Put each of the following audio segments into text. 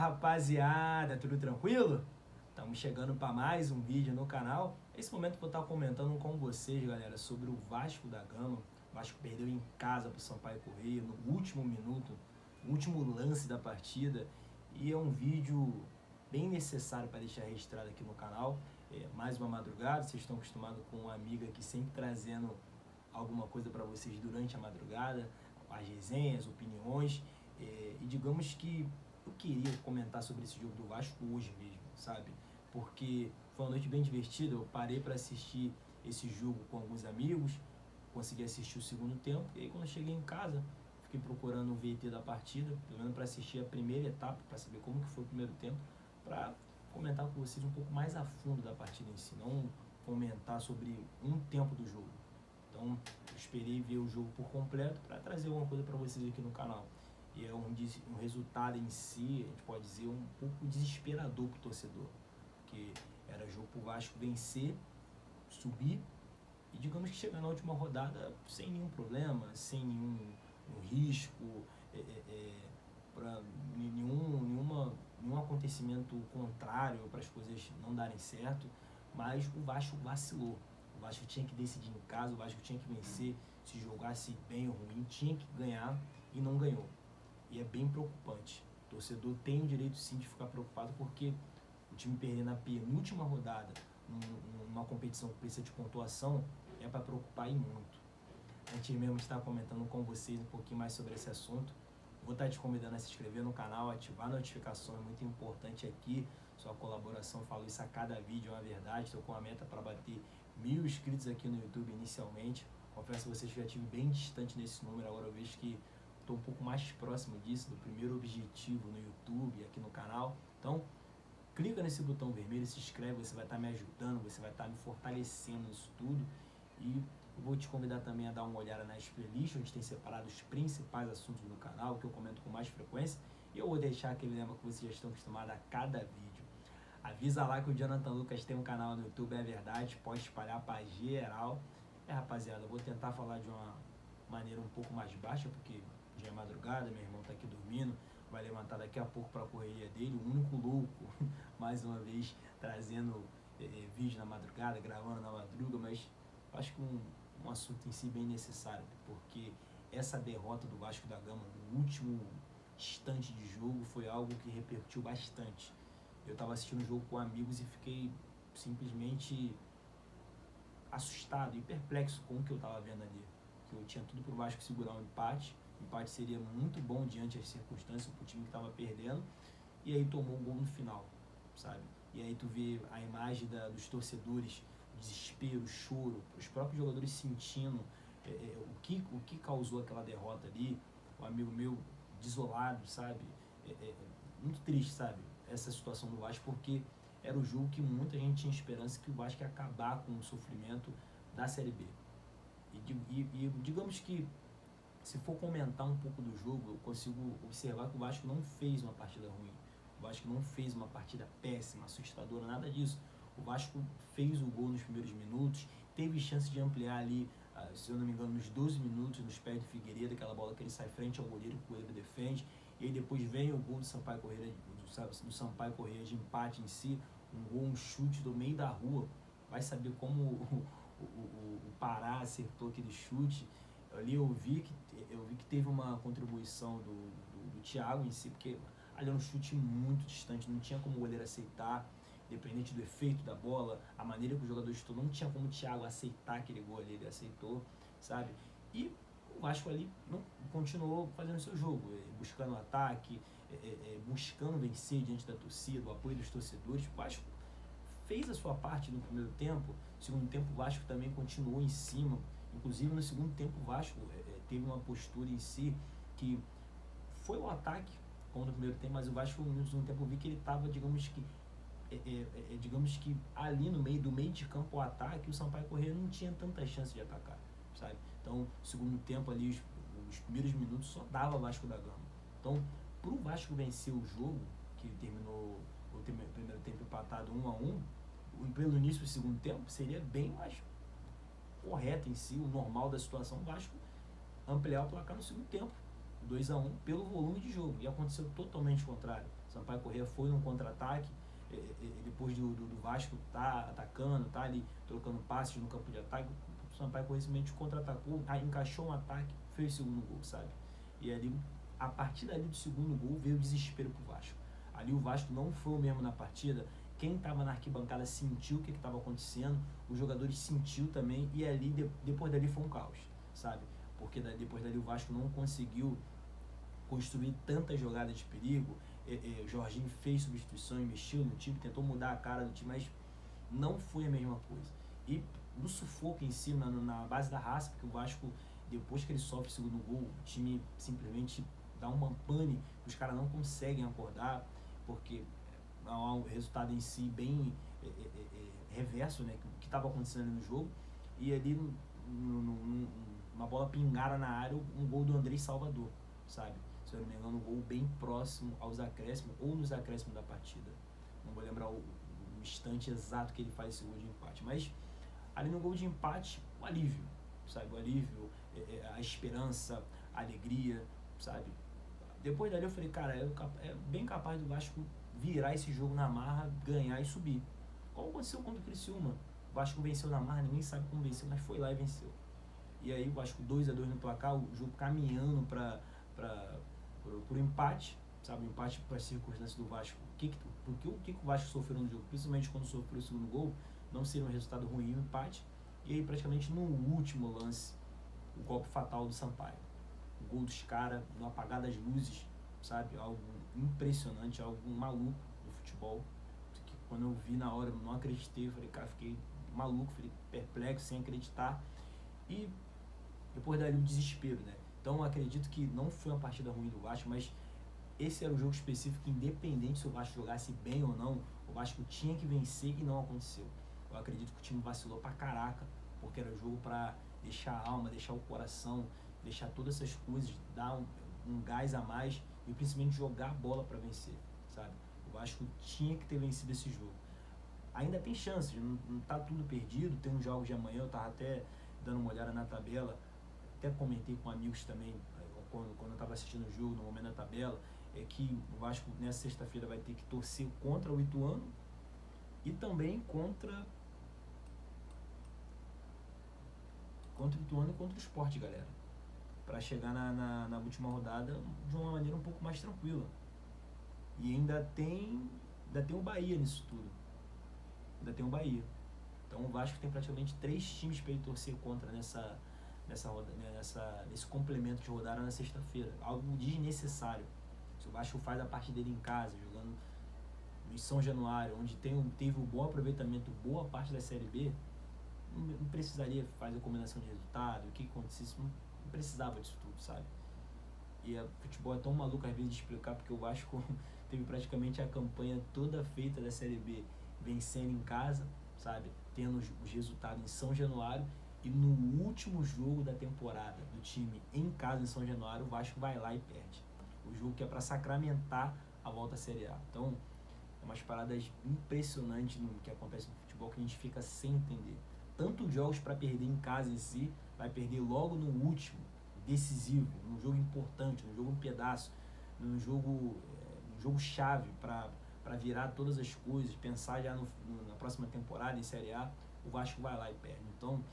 rapaziada, tudo tranquilo? Estamos chegando para mais um vídeo no canal. Nesse momento eu vou estar comentando com vocês, galera, sobre o Vasco da Gama. O Vasco perdeu em casa para o Sampaio Corrêa no último minuto, no último lance da partida. E é um vídeo bem necessário para deixar registrado aqui no canal. Mais uma madrugada, vocês estão acostumados com uma amiga aqui sempre trazendo alguma coisa para vocês durante a madrugada, as resenhas, opiniões. E digamos que eu queria comentar sobre esse jogo do Vasco hoje mesmo, sabe? Porque foi uma noite bem divertida, eu parei para assistir esse jogo com alguns amigos, consegui assistir o segundo tempo, e aí quando eu cheguei em casa, fiquei procurando o VT da partida, pelo menos para assistir a primeira etapa, para saber como que foi o primeiro tempo, para comentar com vocês um pouco mais a fundo da partida em si, não comentar sobre um tempo do jogo. Então, eu esperei ver o jogo por completo para trazer alguma coisa para vocês aqui no canal. E é um resultado em si, a gente pode dizer, um pouco desesperador para o torcedor. Porque era jogo para o Vasco vencer, subir e digamos que chegar na última rodada sem nenhum problema, sem nenhum risco, para nenhum acontecimento contrário para as coisas não darem certo. Mas o Vasco vacilou. O Vasco tinha que decidir em casa, o Vasco tinha que vencer, se jogasse bem ou ruim, tinha que ganhar e não ganhou. E é bem preocupante. O torcedor tem o direito sim de ficar preocupado porque o time perder na penúltima rodada numa competição que precisa de pontuação é para preocupar e muito. Antes mesmo de estar comentando com vocês um pouquinho mais sobre esse assunto, vou estar te convidando a se inscrever no canal, ativar a notificação, é muito importante aqui. Sua colaboração, falo isso a cada vídeo, é uma verdade. Estou com a meta para bater 1000 inscritos aqui no YouTube inicialmente. Confesso a vocês que já estive bem distante nesse número, agora eu vejo que estou um pouco mais próximo disso, do primeiro objetivo no YouTube, aqui no canal. Então, clica nesse botão vermelho, se inscreve, você vai estar me ajudando, você vai estar me fortalecendo nisso tudo. E eu vou te convidar também a dar uma olhada nas playlists, onde tem separado os principais assuntos do canal, que eu comento com mais frequência. E eu vou deixar aquele lema que vocês já estão acostumados a cada vídeo. Avisa lá que o Jonathan Lucas tem um canal no YouTube, é verdade, pode espalhar para geral. Rapaziada, eu vou tentar falar de uma maneira um pouco mais baixa, porque já é madrugada, meu irmão tá aqui dormindo, vai levantar daqui a pouco para a correria dele, o único louco, mais uma vez, trazendo vídeo na madrugada, gravando na madruga, mas acho que um assunto em si bem necessário, porque essa derrota do Vasco da Gama no último instante de jogo foi algo que repercutiu bastante. Eu estava assistindo o jogo com amigos e fiquei simplesmente assustado e perplexo com o que eu estava vendo ali. Que eu tinha tudo para o Vasco segurar um empate. O empate seria muito bom diante das circunstâncias para o time que estava perdendo. E aí tomou um gol no final, sabe? E aí tu vê a imagem dos torcedores, o desespero, o choro, os próprios jogadores sentindo o que causou aquela derrota ali. Um amigo meu desolado, sabe? Muito triste, sabe? Essa situação do Vasco, porque era o jogo que muita gente tinha esperança que o Vasco ia acabar com o sofrimento da Série B. E digamos que, se for comentar um pouco do jogo, eu consigo observar que o Vasco não fez uma partida ruim. O Vasco não fez uma partida péssima, assustadora, nada disso. O Vasco fez o gol nos primeiros minutos, teve chance de ampliar ali, se eu não me engano, nos 12 minutos, nos pés de Figueiredo, aquela bola que ele sai frente ao goleiro, que o goleiro defende. E aí depois vem o gol do Sampaio Corrêa de empate em si, um gol, um chute do meio da rua. Vai saber como o Pará acertou aquele chute. Ali eu vi que teve uma contribuição do Thiago em si, porque ali era um chute muito distante, não tinha como o goleiro aceitar, independente do efeito da bola, a maneira que o jogador chutou, não tinha como o Thiago aceitar aquele gol ali, ele aceitou, sabe? E o Vasco ali não continuou fazendo seu jogo, buscando ataque, buscando vencer diante da torcida, o apoio dos torcedores. O Vasco fez a sua parte no primeiro tempo, no segundo tempo o Vasco também continuou em cima. Inclusive no segundo tempo o Vasco teve uma postura em si que foi o ataque como no primeiro tempo, mas o Vasco no segundo tempo eu vi que ele estava, digamos que ali no meio de campo o ataque, o Sampaio Corrêa não tinha tanta chance de atacar, sabe? Então, segundo tempo ali, os primeiros minutos só dava Vasco da Gama. Então, para o Vasco vencer o jogo, que terminou o primeiro tempo empatado 1-1, pelo início do segundo tempo, seria bem mais correto em si, o normal da situação, o Vasco ampliar o placar no segundo tempo, 2-1 pelo volume de jogo, e aconteceu totalmente o contrário. Sampaio Corrêa foi num contra-ataque, depois do Vasco tá atacando, tá ali trocando passes no campo de ataque, o Sampaio Corrêa simplesmente contra-atacou, aí encaixou um ataque, fez o segundo gol, sabe? E ali, a partir dali do segundo gol, veio o desespero pro Vasco. Ali o Vasco não foi o mesmo na partida, quem estava na arquibancada sentiu o que estava acontecendo, os jogadores sentiu também, e ali, depois dali foi um caos, sabe? Porque depois dali o Vasco não conseguiu construir tantas jogadas de perigo. Jorginho fez substituições, mexeu no time, tentou mudar a cara do time, mas não foi a mesma coisa. E no sufoco em si, na base da raça, porque o Vasco, depois que ele sofre o segundo gol, o time simplesmente dá uma pane, os caras não conseguem acordar, porque há um resultado em si bem reverso, né, que estava acontecendo ali no jogo, e ali uma bola pingara na área, um gol do Andrei Salvador, sabe? Se eu não me engano, um gol bem próximo aos acréscimos, ou nos acréscimos da partida. Não vou lembrar o instante exato que ele faz esse gol de empate, mas ali no gol de empate, o alívio, sabe? O alívio, a esperança, a alegria, sabe? Depois dali eu falei, cara, é bem capaz do Vasco virar esse jogo na marra, ganhar e subir. Como aconteceu contra o Criciúma. O Vasco venceu na marra, ninguém sabe como venceu, mas foi lá e venceu. E aí o Vasco 2-2 no placar, o jogo caminhando pro empate, sabe? O empate para as circunstâncias do Vasco. O que o Vasco sofreu no jogo, principalmente quando sofreu o segundo gol, não seria um resultado ruim, um empate. E aí praticamente no último lance, o golpe fatal do Sampaio. O gol dos caras, no apagar das luzes, sabe? Algo impressionante, algo maluco do futebol. Que quando eu vi na hora, eu não acreditei, eu falei, cara, fiquei maluco, fiquei perplexo, sem acreditar. E depois dali o desespero, né? Então eu acredito que não foi uma partida ruim do Vasco, mas esse era um jogo específico, independente se o Vasco jogasse bem ou não, o Vasco tinha que vencer e não aconteceu. Eu acredito que o time vacilou pra caraca, porque era jogo pra deixar a alma, deixar o coração, deixar todas essas coisas, dar um gás a mais e principalmente jogar a bola pra vencer, sabe? O Vasco tinha que ter vencido esse jogo. Ainda tem chances, não tá tudo perdido, tem uns jogos de amanhã, eu tava até dando uma olhada na tabela, até comentei com amigos também, quando eu estava assistindo o jogo, no momento da tabela, é que o Vasco nessa sexta-feira vai ter que torcer contra o Ituano e também contra o Ituano e contra o Sport, galera, para chegar na última rodada de uma maneira um pouco mais tranquila. E ainda tem o Bahia nisso tudo. Ainda tem o Bahia. Então o Vasco tem praticamente 3 times para ele torcer contra nesse complemento de rodada na sexta-feira. Algo desnecessário. Se o Vasco faz a parte dele em casa, jogando em São Januário, onde teve um bom aproveitamento, boa parte da Série B, não precisaria fazer a combinação de resultado, o que acontecesse, não precisava disso tudo, sabe? E o futebol é tão maluco às vezes de explicar, porque o Vasco teve praticamente a campanha toda feita da Série B, vencendo em casa, sabe? Tendo os resultados em São Januário, e no último jogo da temporada do time em casa em São Januário, o Vasco vai lá e perde. O jogo que é para sacramentar a volta à Série A. Então, é umas paradas impressionantes no que acontece no futebol que a gente fica sem entender. Tanto jogos para perder em casa em si, vai perder logo no último, decisivo, num jogo importante, num jogo um pedaço, num jogo chave para virar todas as coisas, pensar já na próxima temporada em Série A, o Vasco vai lá e perde. Então,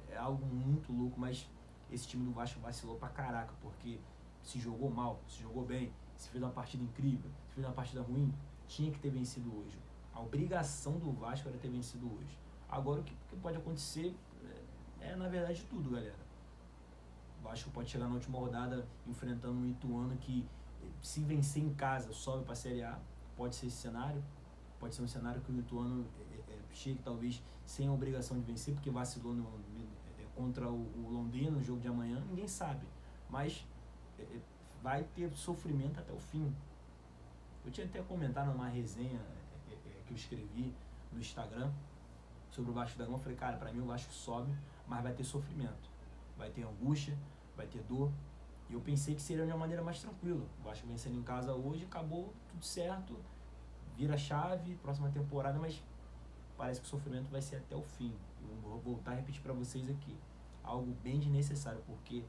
é algo muito louco, mas esse time do Vasco vacilou pra caraca, porque se jogou mal, se jogou bem, se fez uma partida incrível, se fez uma partida ruim, tinha que ter vencido hoje. A obrigação do Vasco era ter vencido hoje. Agora o que pode acontecer na verdade tudo, galera. O Vasco pode chegar na última rodada enfrentando um Ituano que, se vencer em casa, sobe pra Série A. Pode ser esse cenário. Pode ser um cenário que o Ituano chegue talvez sem a obrigação de vencer, porque vacilou contra o Londrina no jogo de amanhã, ninguém sabe. Mas vai ter sofrimento até o fim. Eu tinha até comentado numa resenha que eu escrevi no Instagram sobre o Vasco da Gama. Eu falei, cara, pra mim o Vasco sobe, mas vai ter sofrimento. Vai ter angústia, vai ter dor. E eu pensei que seria de uma maneira mais tranquila. O Vasco vencendo em casa hoje, acabou tudo certo, vira a chave, próxima temporada, mas parece que o sofrimento vai ser até o fim. Eu vou voltar a repetir para vocês aqui. Algo bem desnecessário, porque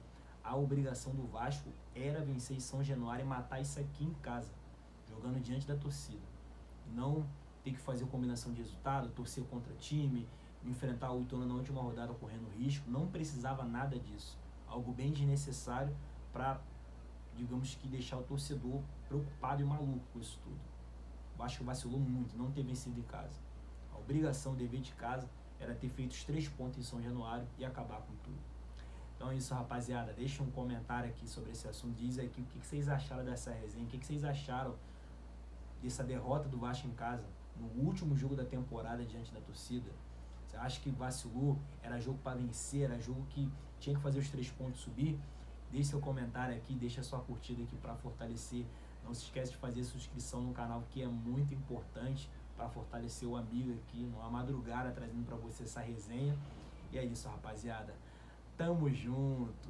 a obrigação do Vasco era vencer São Januário e matar isso aqui em casa, jogando diante da torcida. Não ter que fazer combinação de resultado, torcer contra time, enfrentar o Ituano na última rodada correndo risco. Não precisava nada disso. Algo bem desnecessário para, digamos que, deixar o torcedor preocupado e maluco com isso tudo. O Vasco vacilou muito, não ter vencido em casa. A obrigação, o dever de casa, era ter feito os 3 pontos em São Januário e acabar com tudo. Então é isso, rapaziada. Deixa um comentário aqui sobre esse assunto. Diz aqui o que vocês acharam dessa resenha, o que vocês acharam dessa derrota do Vasco em casa, no último jogo da temporada diante da torcida. Você acha que vacilou? Era jogo para vencer? Era jogo que tinha que fazer os 3 pontos subir? Deixe seu comentário aqui, deixa sua curtida aqui para fortalecer. Não se esquece de fazer sua inscrição no canal, que é muito importante para fortalecer o amigo aqui, numa madrugada, trazendo para você essa resenha. E é isso, rapaziada. Tamo junto!